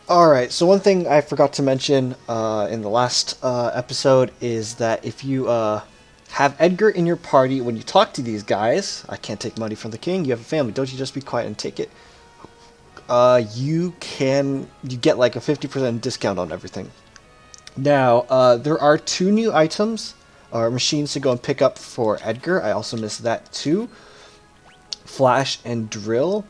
Alright, so one thing I forgot to mention in the last episode is that if you have Edgar in your party when you talk to these guys, I can't take money from the king, you have a family, don't you just be quiet and take it? You get like a 50% discount on everything. Now, there are two new items or machines to go and pick up for Edgar. I also missed that too. Flash and Drill.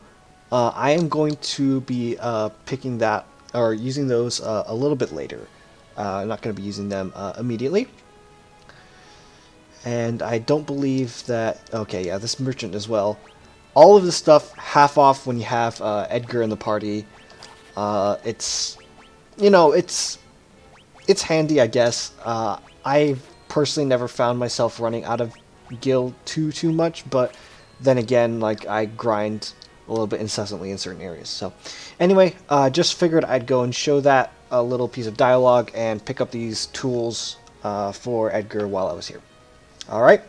I am going to be picking that or using those a little bit later. I'm not going to be using them immediately. And I don't believe that... Okay, yeah, this merchant as well. All of the stuff half off when you have Edgar in the party. It's... You know, it's handy, I guess. I've personally never found myself running out of gil too much, but then again, like, I grind a little bit incessantly in certain areas. So anyway, just figured I'd go and show that a little piece of dialogue and pick up these tools for Edgar while I was here. Alright,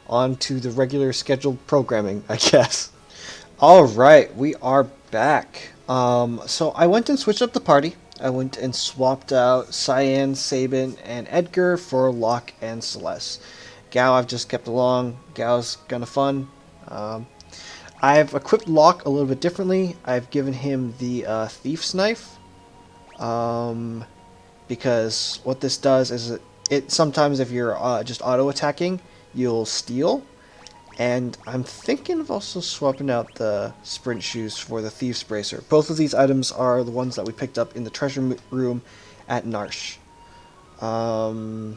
on to the regular scheduled programming, I guess. Alright, we are back. So I went and switched up the party. I went and swapped out Cyan, Sabin, and Edgar for Locke and Celeste. Gao I've just kept along. Gao's kind of fun. I've equipped Locke a little bit differently. I've given him the Thief's Knife. Because what this does is it sometimes if you're just auto-attacking, you'll steal. And I'm thinking of also swapping out the sprint shoes for the Thief's Bracer. Both of these items are the ones that we picked up in the treasure room at Narsh. I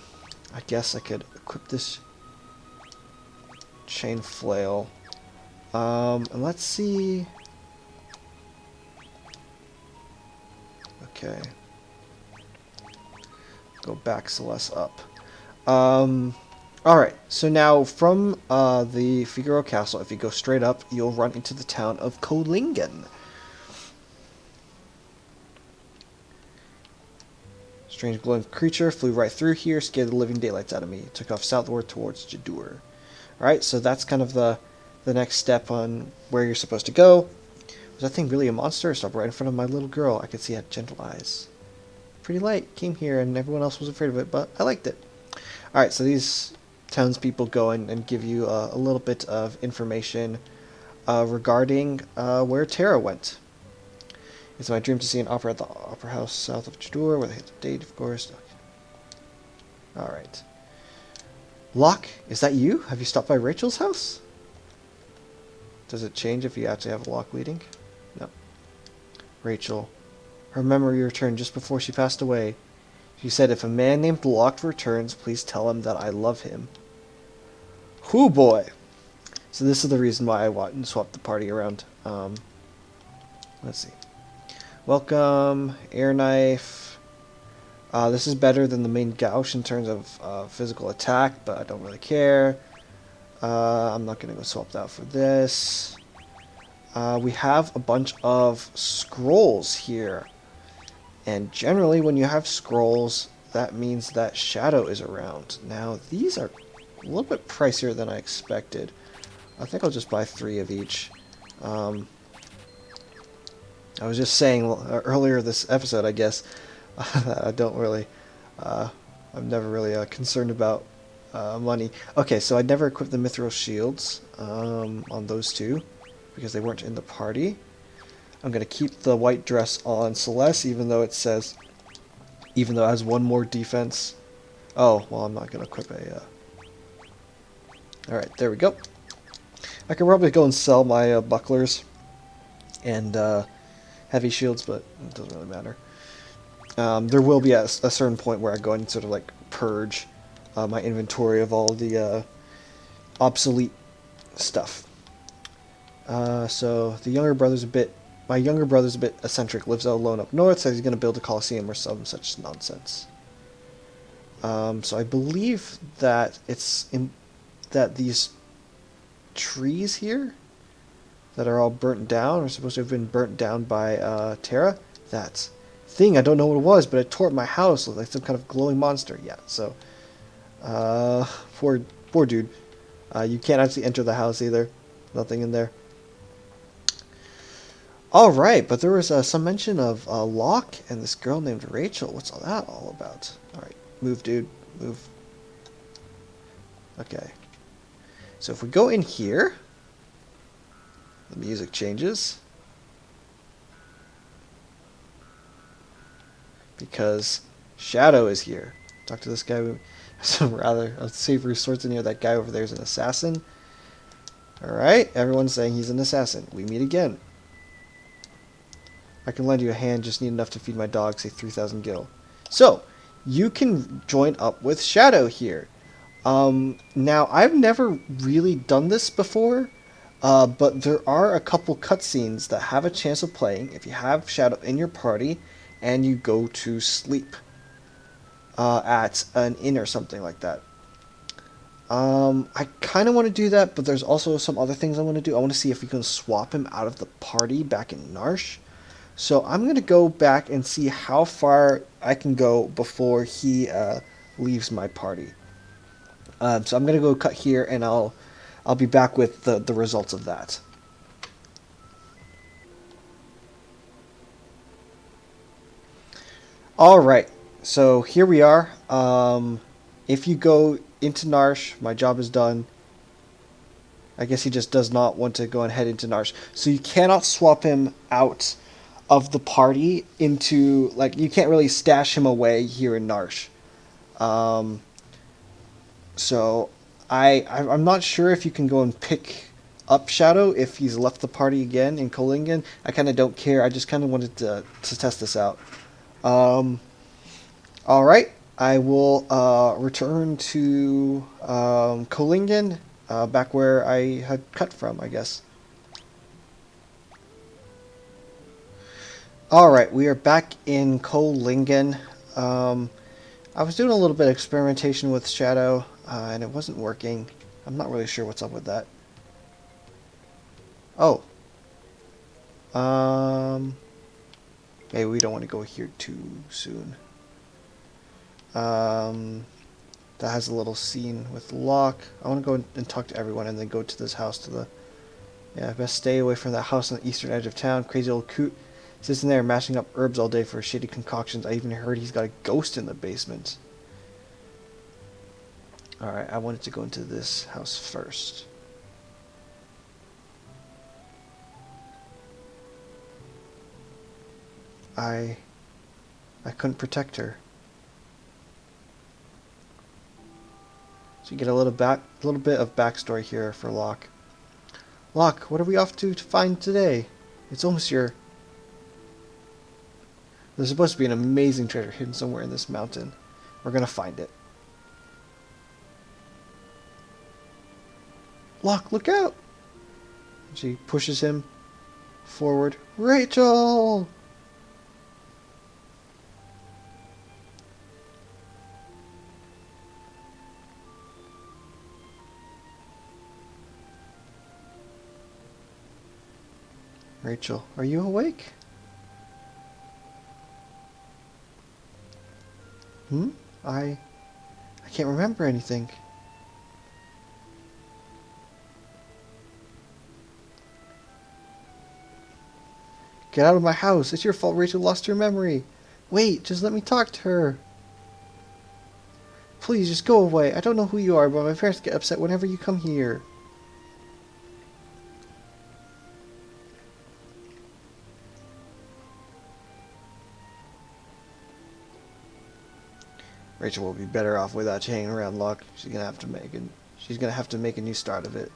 guess I could equip this chain flail. And let's see... Okay. Go back Celeste up. Alright, so now from the Figaro Castle, if you go straight up, you'll run into the town of Kolingen. Strange glowing creature flew right through here, scared the living daylights out of me. Took off southward towards Jadur. Alright, so that's kind of the next step on where you're supposed to go. Was that thing really a monster? It stopped right in front of my little girl. I could see it had gentle eyes. Pretty light. Came here and everyone else was afraid of it, but I liked it. Alright, so these townspeople go in and give you a little bit of information regarding where Tara went. It's my dream to see an opera at the Opera House south of Jadur, where they hit the date, of course. Alright. Locke, is that you? Have you stopped by Rachel's house? Does it change if you actually have a Locke leading? No. Rachel. Her memory returned just before she passed away. She said, if a man named Locke returns, please tell him that I love him. Whoo boy! So this is the reason why I want to swap the party around. Let's see. Welcome, air knife. This is better than the main gouge in terms of physical attack, but I don't really care. I'm not going to go swap that for this. We have a bunch of scrolls here. And generally when you have scrolls, that means that Shadow is around. Now, these are a little bit pricier than I expected. I think I'll just buy 3 of each. I was just saying earlier this episode, I guess, I don't really, I'm never really concerned about money. Okay, so I never equipped the Mithril shields on those two because they weren't in the party. I'm going to keep the white dress on Celeste, even though it has one more defense. Oh, well, I'm not going to equip a... Alright, there we go. I could probably go and sell my bucklers and heavy shields, but it doesn't really matter. There will be a certain point where I go and sort of like purge my inventory of all the obsolete stuff. So the younger brother's a bit... My younger brother's a bit eccentric, lives alone up north, says he's going to build a coliseum or some such nonsense. So I believe that that these trees here that are all burnt down are supposed to have been burnt down by Tara. That thing, I don't know what it was, but it tore up my house, looked like some kind of glowing monster. Yeah, so poor dude. You can't actually enter the house either. Nothing in there. All right, but there was some mention of Locke and this girl named Rachel. What's all that all about? All right, move, dude, move. Okay. So if we go in here, the music changes because Shadow is here. Talk to this guy. Some rather unsavory sorts in here. That guy over there is an assassin. All right, everyone's saying he's an assassin. We meet again. I can lend you a hand, just need enough to feed my dog, say 3,000 gil. So, you can join up with Shadow here. Now, I've never really done this before, but there are a couple cutscenes that have a chance of playing if you have Shadow in your party and you go to sleep at an inn or something like that. I kind of want to do that, but there's also some other things I want to do. I want to see if we can swap him out of the party back in Narsh. So I'm going to go back and see how far I can go before he leaves my party. So I'm going to go cut here, and I'll be back with the results of that. All right, so here we are. If you go into Narsh, my job is done. I guess he just does not want to go and head into Narsh. So you cannot swap him out of the party into, like, you can't really stash him away here in Narsh. Um, so I'm not sure if you can go and pick up Shadow if he's left the party again in Kolingen. I kind of don't care. I just kind of wanted to test this out. Um, all right. I will return to Kolingen, back where I had cut from, I guess. Alright, we are back in Kolingen. I was doing a little bit of experimentation with Shadow, and it wasn't working. I'm not really sure what's up with that. Oh. Maybe we don't want to go here too soon. That has a little scene with Locke. I want to go and talk to everyone and then go to this house to the... Yeah, best stay away from that house on the eastern edge of town. Crazy old coot sits in there mashing up herbs all day for shitty concoctions. I even heard he's got a ghost in the basement. Alright, I wanted to go into this house first. I couldn't protect her. So you get a little bit of backstory here for Locke. Locke, what are we off to find today? It's almost your... There's supposed to be an amazing treasure hidden somewhere in this mountain. We're gonna find it. Locke, look out! She pushes him forward. Rachel! Rachel, are you awake? I can't remember anything. Get out of my house. It's your fault Rachel lost her memory. Wait, just let me talk to her. Please, just go away. I don't know who you are, but my parents get upset whenever you come here. Rachel will be better off without you hanging around, Locke. She's gonna have to make a new start of it.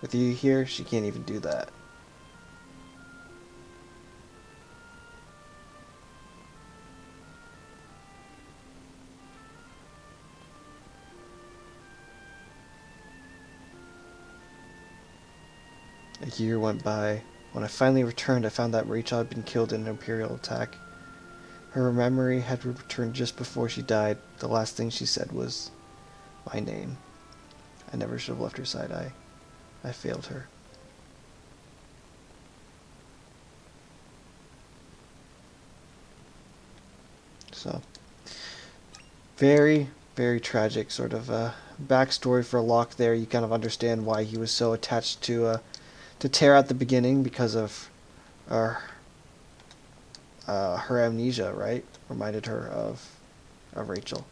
With you here, she can't even do that. A year went by. When I finally returned, I found that Rachel had been killed in an Imperial attack. Her memory had returned just before she died. The last thing she said was my name. I never should have left her side. I failed her. So, very, very tragic sort of backstory for Locke there. You kind of understand why he was so attached to Tara at the beginning because of or her amnesia, right? Reminded her of Rachel.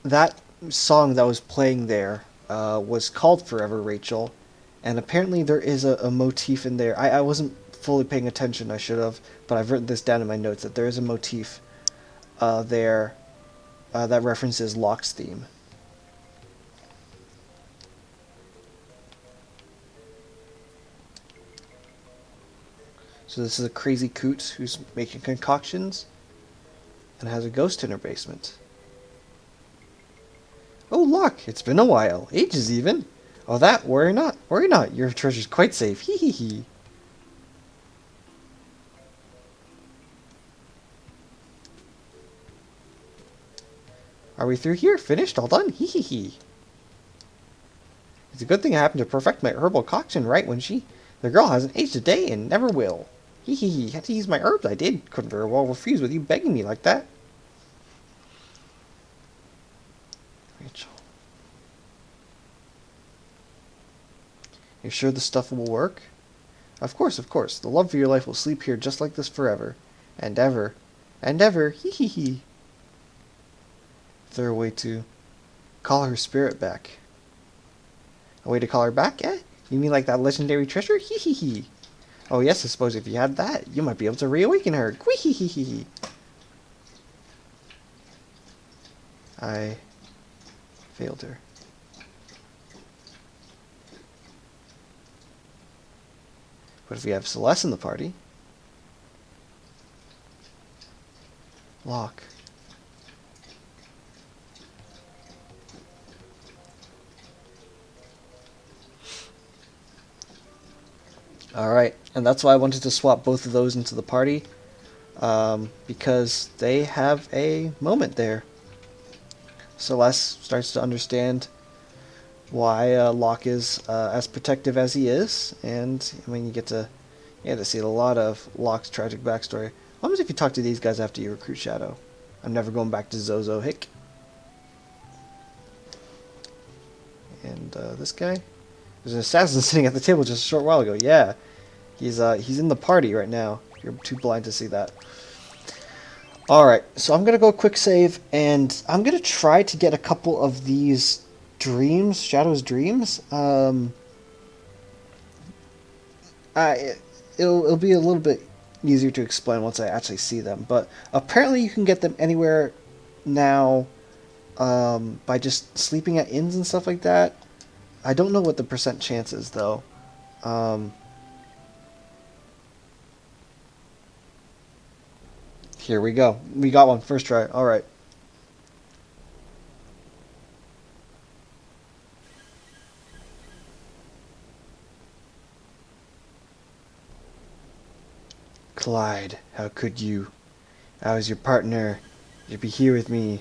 That song that was playing there was called Forever Rachel, and apparently there is a motif in there. I wasn't fully paying attention, I should have, but I've written this down in my notes that there is a motif there that references Locke's theme. So this is a crazy coot who's making concoctions and has a ghost in her basement. Oh, Locke, it's been a while. Ages even. Oh, that, worry not. Worry not, your treasure's quite safe. Hee hee hee. Are we through here? Finished? All done? Hee hee hee. It's a good thing I happened to perfect my herbal concoction right when the girl hasn't aged a day and never will. Hee hee hee. Had to use my herbs, I did. Couldn't very well refuse with you begging me like that. Rachel. You sure the stuff will work? Of course, of course. The love of your life will sleep here just like this forever. And ever. And ever. Hee hee hee. Is there a way to call her spirit back? A way to call her back, eh? You mean like that legendary treasure? Hee hee hee. Oh yes, I suppose if you had that, you might be able to reawaken her. Gwee hee hee hee hee. I failed her. But if we have Celeste in the party... Locke. Alright, and that's why I wanted to swap both of those into the party, because they have a moment there. Celeste starts to understand why Locke is as protective as he is, and I mean, you get to see a lot of Locke's tragic backstory. What happens if you talk to these guys after you recruit Shadow? I'm never going back to Zozo Hick. And this guy? There's an assassin sitting at the table just a short while ago. Yeah, he's in the party right now. You're too blind to see that. Alright, so I'm going to go quick save, and I'm going to try to get a couple of these dreams, Shadow's dreams. It'll be a little bit easier to explain once I actually see them, but apparently you can get them anywhere now by just sleeping at inns and stuff like that. I don't know what the percent chance is, though. Here we go. We got one. First try. Alright. Clyde, how could you? I was your partner. You'd be here with me.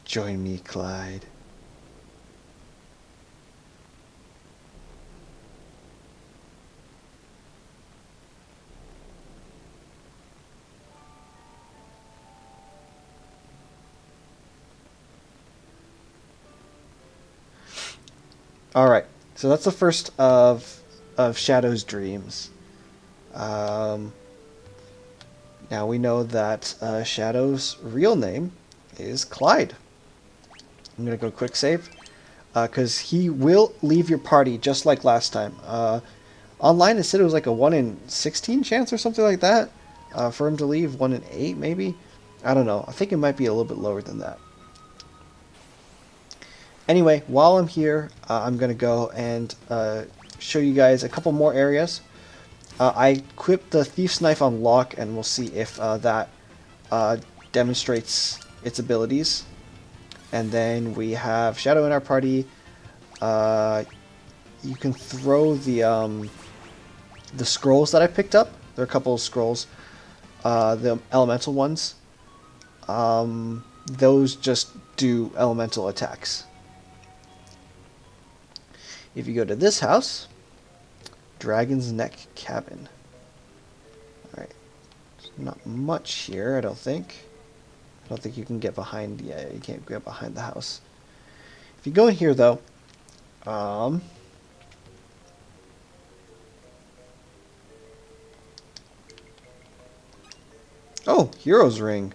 Join me, Clyde. Alright, so that's the first of Shadow's dreams. Now we know that Shadow's real name is Clyde. I'm going to go quick save, because he will leave your party just like last time. Online it said it was like a 1 in 16 chance or something like that for him to leave, 1 in 8 maybe? I don't know, I think it might be a little bit lower than that. Anyway, while I'm here, I'm going to go and show you guys a couple more areas. I equipped the Thief's Knife on Locke, and we'll see if that demonstrates its abilities. And then we have Shadow in our party. You can throw the scrolls that I picked up. There are a couple of scrolls, the elemental ones. Those just do elemental attacks. If you go to this house, Dragon's Neck Cabin. Alright. There's not much here, I don't think. I don't think you can get behind, yeah, you can't get behind the house. If you go in here, though, Oh, Hero's Ring.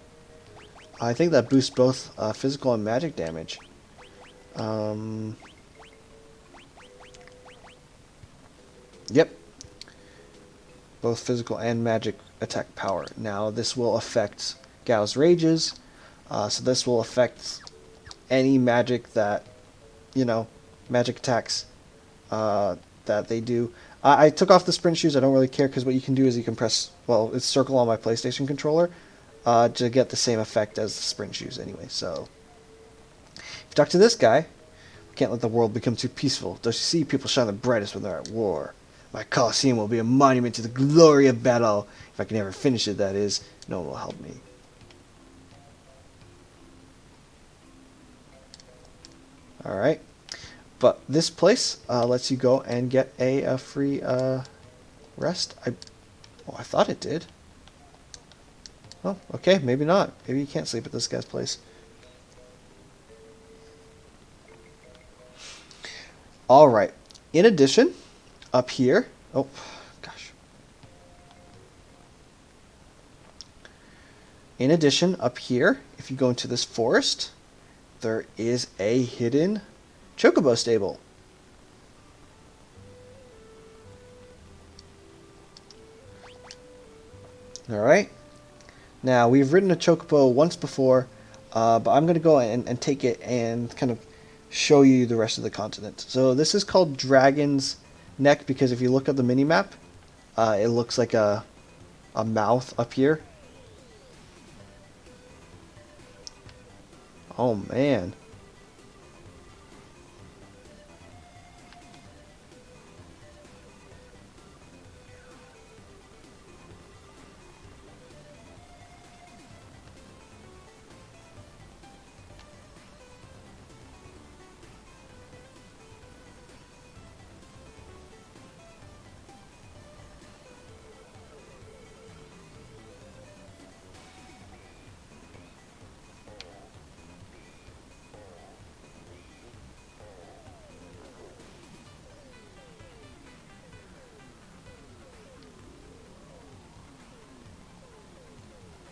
I think that boosts both physical and magic damage. Yep. Both physical and magic attack power. Now, this will affect Gao's Rages. So this will affect any magic that, you know, magic attacks that they do. I took off the sprint shoes. I don't really care because what you can do is you can press, well, it's circle on my PlayStation controller to get the same effect as the sprint shoes anyway. So, if you talk to this guy, can't let the world become too peaceful. Don't you see people shine the brightest when they're at war? My Colosseum will be a monument to the glory of battle. If I can ever finish it, that is. No one will help me. Alright. But this place lets you go and get a free rest. I thought it did. Oh, okay, maybe not. Maybe you can't sleep at this guy's place. Alright. In addition, up here... Oh, gosh. In addition, up here, if you go into this forest, there is a hidden Chocobo stable. Alright. Now, we've ridden a Chocobo once before, but I'm going to go and take it and kind of show you the rest of the continent. So this is called Dragon's Neck because if you look at the mini-map, it looks like a mouth up here. Oh, man.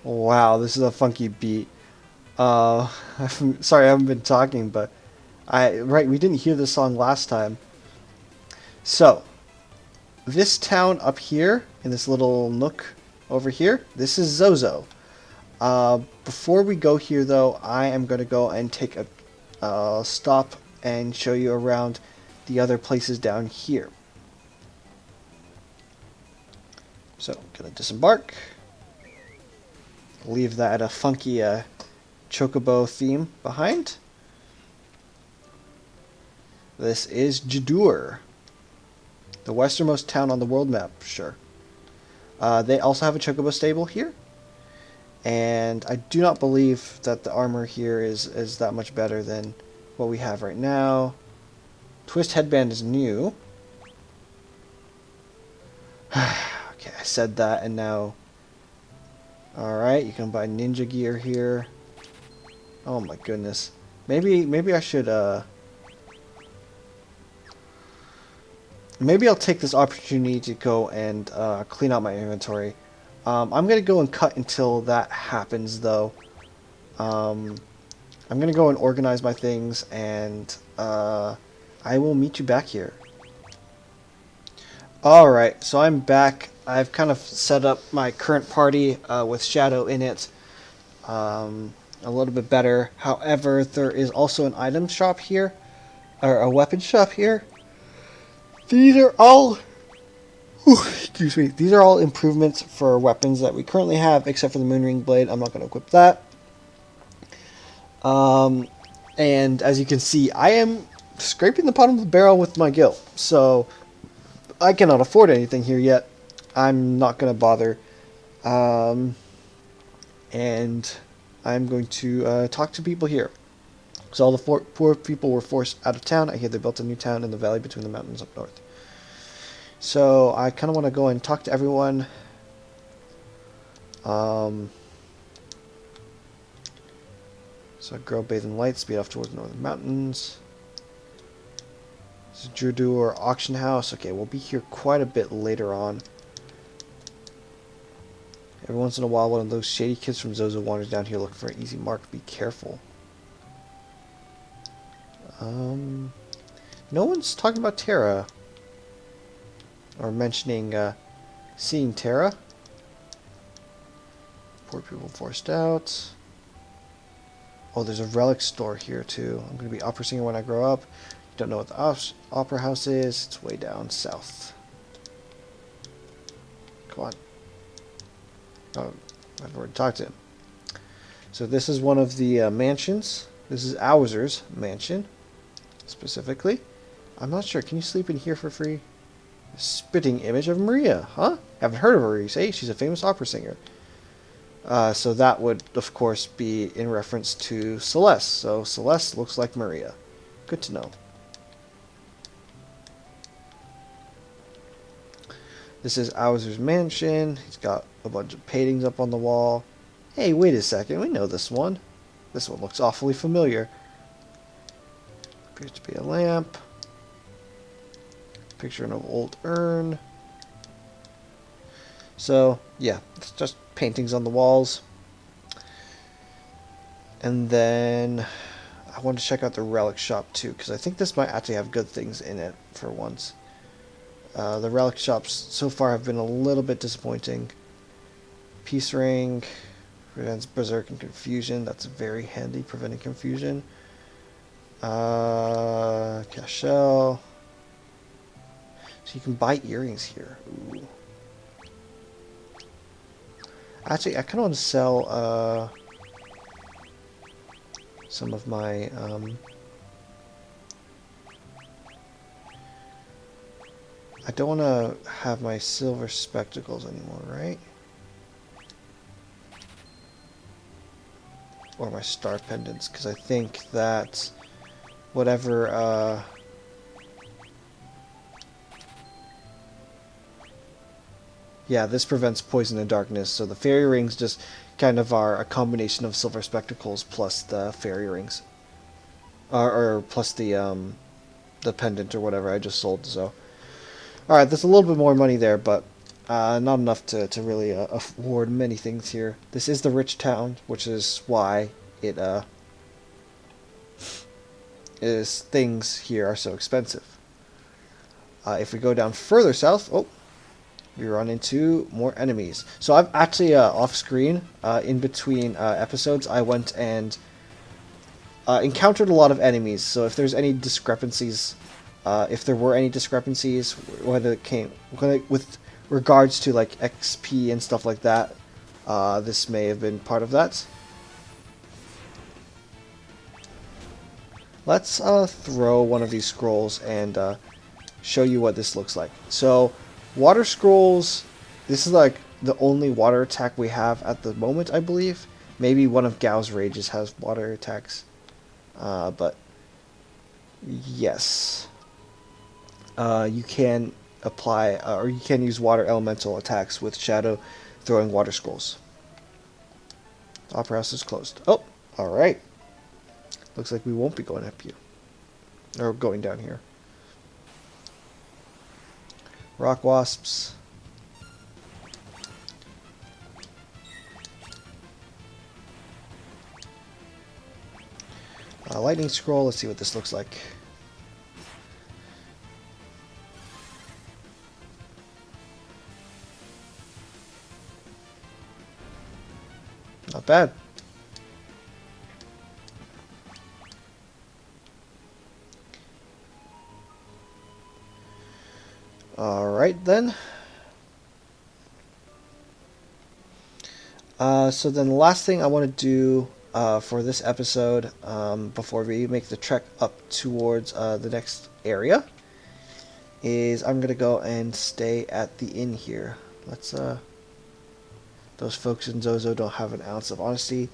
Wow, this is a funky beat. Sorry, I haven't been talking, but we didn't hear this song last time. So, this town up here, in this little nook over here, this is Zozo. Before we go here, though, I am going to go and take a stop and show you around the other places down here. So, going to disembark. Leave that a funky Chocobo theme behind. This is Jadur, the westernmost town on the world map, sure. They also have a Chocobo stable here. And I do not believe that the armor here is that much better than what we have right now. Twist headband is new. Okay, I said that and now... Alright, you can buy ninja gear here. Oh my goodness. Maybe I should, maybe I'll take this opportunity to go and clean out my inventory. I'm going to go and cut until that happens, though. I'm going to go and organize my things, and I will meet you back here. Alright, so I'm back. I've kind of set up my current party with Shadow in it a little bit better. However, there is also an item shop here, or a weapon shop here. These are all... excuse me. These are all improvements for weapons that we currently have, except for the Moonring Blade. I'm not going to equip that. And as you can see, I am scraping the bottom of the barrel with my guild. So, I cannot afford anything here yet. I'm not going to bother. And I'm going to talk to people here. So all the poor people were forced out of town. I hear they built a new town in the valley between the mountains up north. So I kind of want to go and talk to everyone. So girl bathe in light, speed off towards the northern mountains. This is Drudur auction house. Okay, we'll be here quite a bit later on. Every once in a while, one of those shady kids from Zozo wanders down here looking for an easy mark. Be careful. No one's talking about Terra. Or mentioning, seeing Terra. Poor people forced out. Oh, there's a relic store here, too. I'm going to be opera singer when I grow up. Don't know what the opera house is. It's way down south. Come on. Oh, I've already talked to him. So this is one of the mansions. This is Owser's mansion, specifically. I'm not sure. Can you sleep in here for free? A spitting image of Maria, huh? Haven't heard of her, you say? She's a famous opera singer. So that would, of course, be in reference to Celeste. So Celeste looks like Maria. Good to know. This is Owser's mansion. He's got a bunch of paintings up on the wall. Hey, wait a second. We know this one. This one looks awfully familiar. Appears to be a lamp. Picture of an old urn. So, yeah, it's just paintings on the walls. And then I want to check out the relic shop too, because I think this might actually have good things in it for once. The relic shops so far have been a little bit disappointing. Peace ring prevents berserk and confusion. That's very handy, preventing confusion. Cashel. So you can buy earrings here. Ooh. Actually, I kind of want to sell some of my I don't want to have my silver spectacles anymore, right? Or my star pendants, because I think that whatever yeah, this prevents poison and darkness, so the fairy rings just kind of are a combination of silver spectacles plus the fairy rings. Or plus the pendant or whatever I just sold, so. Alright, there's a little bit more money there, but not enough to really afford many things here. This is the rich town, which is why it things here are so expensive. If we go down further south, we run into more enemies. So I've actually off screen, in between episodes, I went and encountered a lot of enemies. So if there's any discrepancies, if there were any discrepancies, whether it came with regards to like XP and stuff like that, this may have been part of that. Let's throw one of these scrolls and show you what this looks like. So, water scrolls, this is like the only water attack we have at the moment, I believe. Maybe one of Gao's rages has water attacks. But, yes. You can apply, or you can use water elemental attacks with Shadow throwing water scrolls. The opera house is closed. Oh, alright. Looks like we won't be going up you. Or going down here. Rock wasps. Lightning scroll. Let's see what this looks like. Not bad. Alright then. So then the last thing I want to do for this episode, before we make the trek up towards the next area, is I'm going to go and stay at the inn here. Let's, those folks in Zozo don't have an ounce of honesty.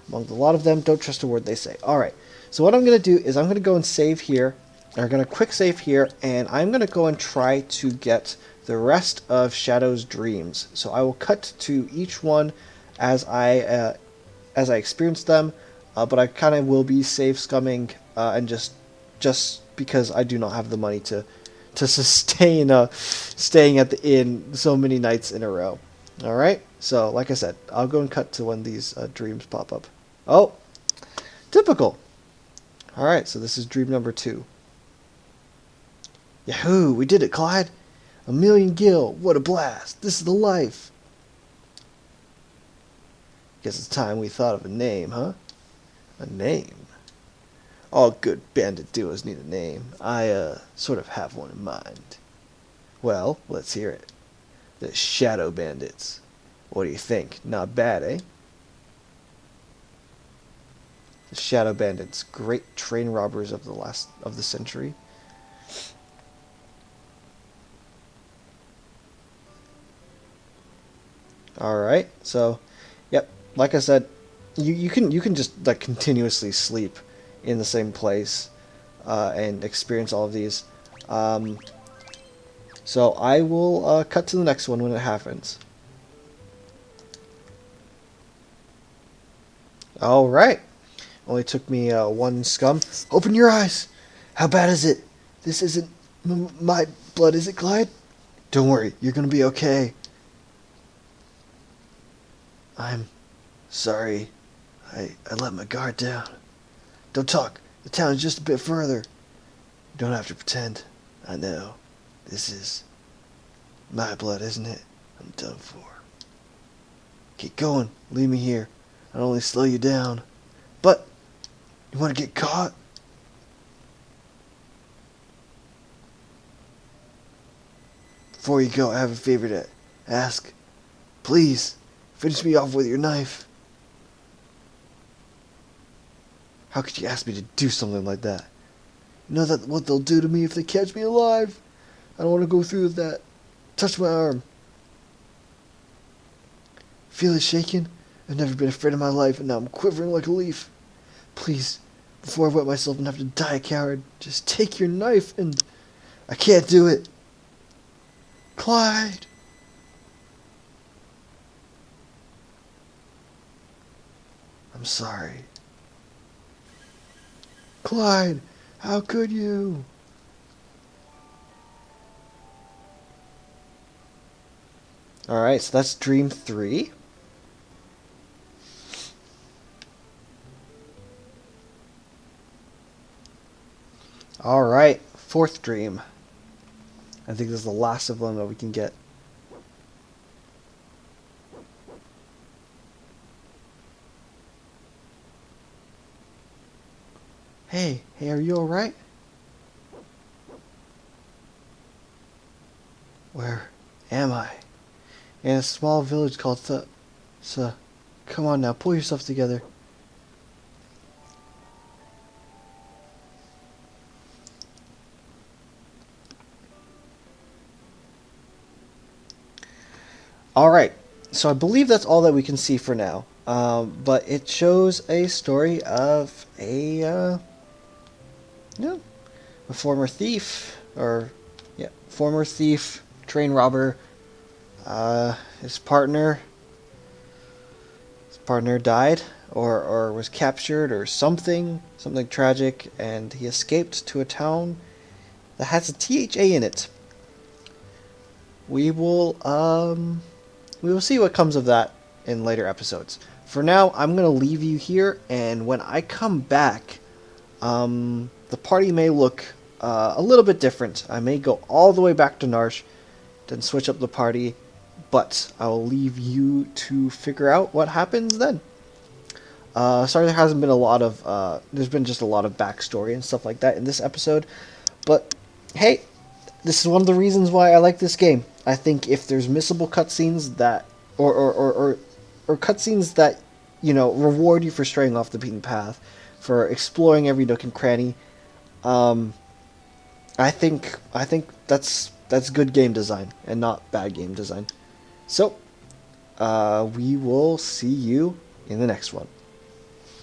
Among a lot of them, don't trust a word they say. Alright, so what I'm going to do is I'm going to go and save here. I'm going to quick save here, and I'm going to go and try to get the rest of Shadow's dreams. So I will cut to each one as I experience them, but I kind of will be save scumming, and just because I do not have the money to sustain staying at the inn so many nights in a row. All right, So, like I said, I'll go and cut to when these dreams pop up. Oh, typical. All right, so this is dream number 2. Yahoo! We did it, Clyde. 1,000,000 gil. What a blast! This is the life. Guess it's time we thought of a name, huh? A name. All good bandit duos need a name. I sort of have one in mind. Well, let's hear it. The Shadow Bandits. What do you think? Not bad, eh? The Shadow Bandits, great train robbers of the century. All right, so, yep, like I said, you can just like continuously sleep in the same place and experience all of these. So I will cut to the next one when it happens. All right, only took me one scum. Open your eyes. How bad is it? This isn't my blood, is it, Clyde? Don't worry, you're gonna be okay. I'm sorry. I let my guard down. Don't talk. The town is just a bit further. You don't have to pretend. I know. This is my blood, isn't it? I'm done for. Keep going. Leave me here. I'll only slow you down. But, you want to get caught? Before you go, I have a favor to ask. Please, finish me off with your knife. How could you ask me to do something like that? You know that what they'll do to me if they catch me alive? I don't want to go through with that. Touch my arm. Feel it shaking? I've never been afraid in my life, and now I'm quivering like a leaf. Please, before I wet myself and have to die a coward, just take your knife and... I can't do it. Clyde! I'm sorry. Clyde, how could you? Alright, so that's dream 3. Alright, 4th dream. I think this is the last of them that we can get. Hey, are you alright? Where am I? In a small village called come on now, pull yourself together. Alright, so I believe that's all that we can see for now. But it shows a story of a former thief, former thief, train robber. His partner died or was captured or something tragic, and he escaped to a town that has a THA in it. We will see what comes of that in later episodes. For now, I'm going to leave you here, and when I come back, the party may look a little bit different. I may go all the way back to Narsh, then switch up the party, but I will leave you to figure out what happens then. Sorry there hasn't been a lot of, there's been just a lot of backstory and stuff like that in this episode, but hey, this is one of the reasons why I like this game. I think if there's missable cutscenes that, or cutscenes that, reward you for straying off the beaten path, for exploring every nook and cranny, I think that's good game design and not bad game design. So, we will see you in the next one.